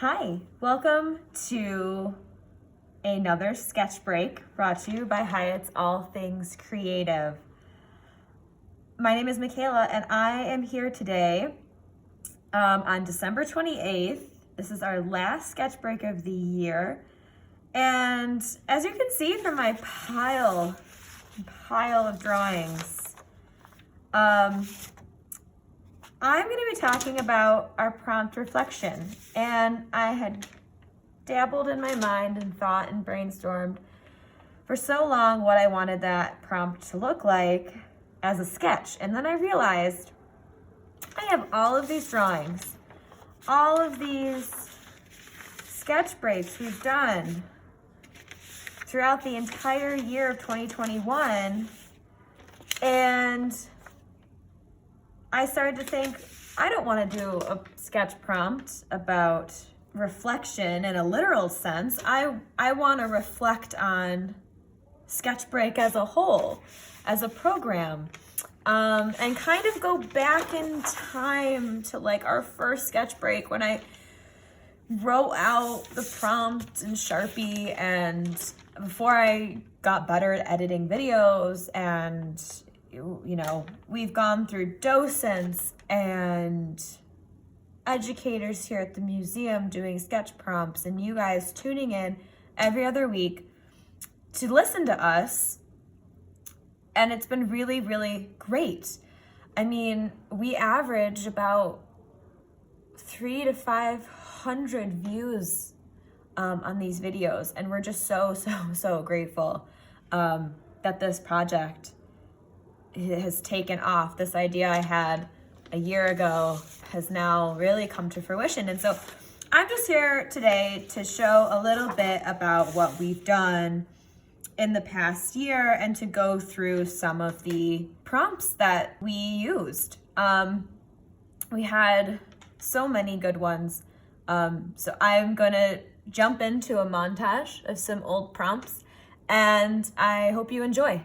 Hi, welcome to another sketch break brought to you by Hyatt's All Things Creative. My name is Michaela and I am here today on December 28th. This is our last sketch break of the year. And as you can see from my pile of drawings, I'm going to be talking about our prompt reflection. And I had dabbled in my mind and thought and brainstormed for so long what I wanted that prompt to look like as a sketch. And then I realized I have all of these drawings, all of these sketch breaks we've done throughout the entire year of 2021. And I started to think, I don't want to do a sketch prompt about reflection in a literal sense. I want to reflect on sketch break as a whole, as a program, and kind of go back in time to like our first sketch break when I wrote out the prompt in Sharpie, and before I got better at editing videos. And you know, we've gone through docents and educators here at the museum doing sketch prompts, and you guys tuning in every other week to listen to us. And it's been really, really great. I mean, we average about 300 to 500 views on these videos. And we're just so grateful that this project has taken off. This idea I had a year ago has now really come to fruition. And so I'm just here today to show a little bit about what we've done in the past year and to go through some of the prompts that we used. We had so many good ones. So I'm gonna jump into a montage of some old prompts, and I hope you enjoy.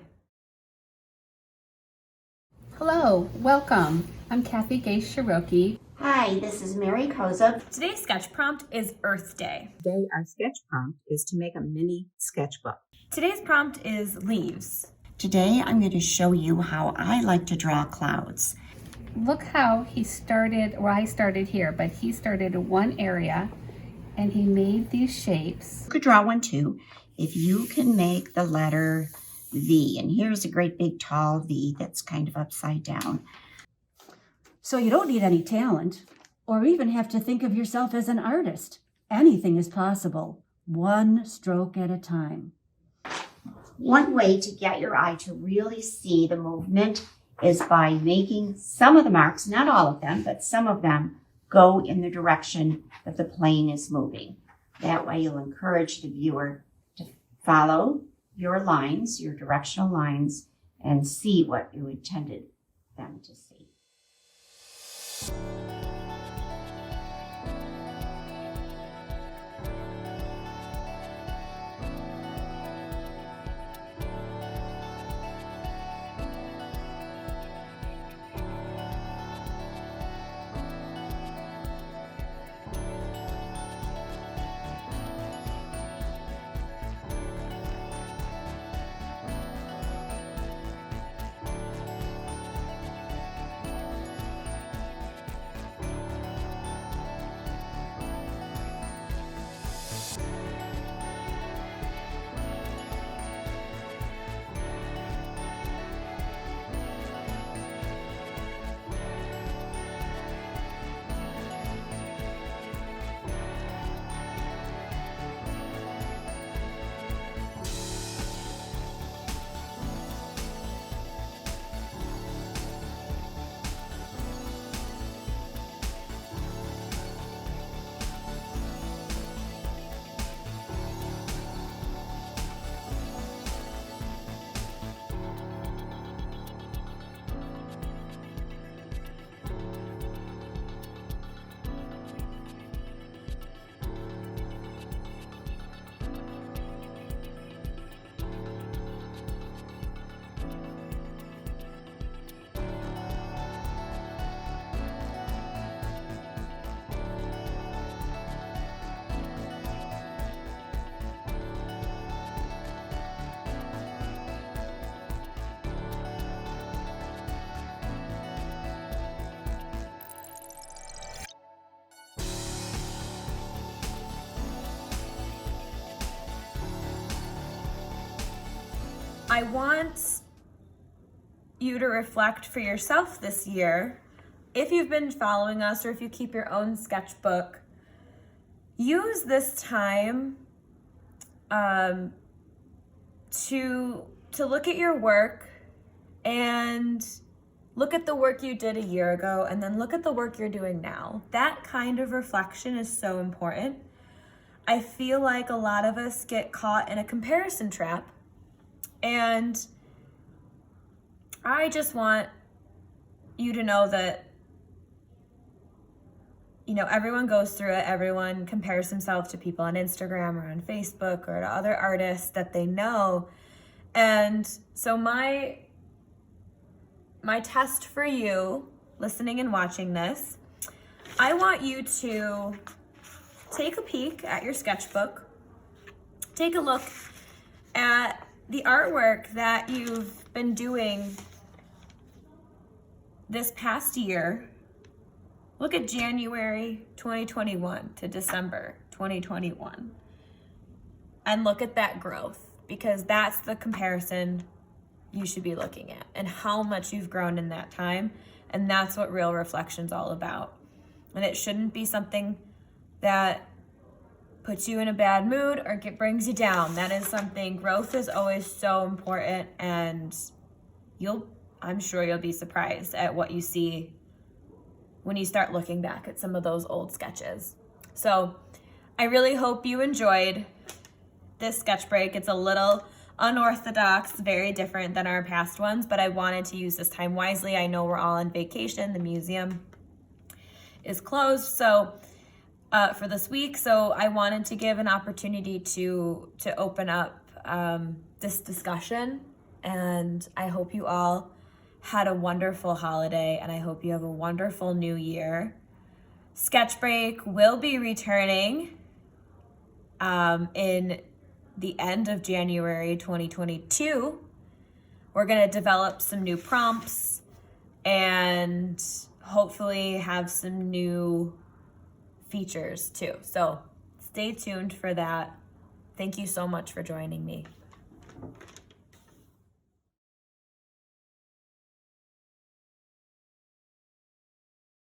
Hello, welcome. I'm Kathy Gay-Shiroki. Hi, this is Mary Koza. Today's sketch prompt is Earth Day. Today, our sketch prompt is to make a mini sketchbook. Today's prompt is leaves. Today I'm going to show you how I like to draw clouds. Look how he started, or I started here, but he started in one area and he made these shapes. You could draw one too if you can make the letter V. And here's a great big tall V that's kind of upside down. So you don't need any talent or even have to think of yourself as an artist. Anything is possible, one stroke at a time. One way to get your eye to really see the movement is by making some of the marks, not all of them, but some of them go in the direction that the plane is moving. That way you'll encourage the viewer to follow your lines, your directional lines, and see what you intended them to see. I want you to reflect for yourself this year. If you've been following us or if you keep your own sketchbook, use this time to look at your work and look at the work you did a year ago and then look at the work you're doing now. That kind of reflection is so important. I feel like a lot of us get caught in a comparison trap, and I just want you to know that, you know, everyone goes through it. Everyone compares themselves to people on Instagram or on Facebook or to other artists that they know. And so my test for you, listening and watching this, I want you to take a peek at your sketchbook. Take a look at the artwork that you've been doing this past year. Look at January 2021 to December 2021 and look at that growth, because that's the comparison you should be looking at and how much you've grown in that time. And that's what real reflection's all about. And it shouldn't be something that puts you in a bad mood or brings you down. That is something, growth is always so important, and I'm sure you'll be surprised at what you see when you start looking back at some of those old sketches. So I really hope you enjoyed this sketch break. It's a little unorthodox, very different than our past ones, but I wanted to use this time wisely. I know we're all on vacation. The museum is closed for this week, so I wanted to give an opportunity to open up this discussion, and I hope you all had a wonderful holiday, and I hope you have a wonderful new year. Sketch Break will be returning in the end of January 2022. We're going to develop some new prompts and hopefully have some new features too. So stay tuned for that. Thank you so much for joining me.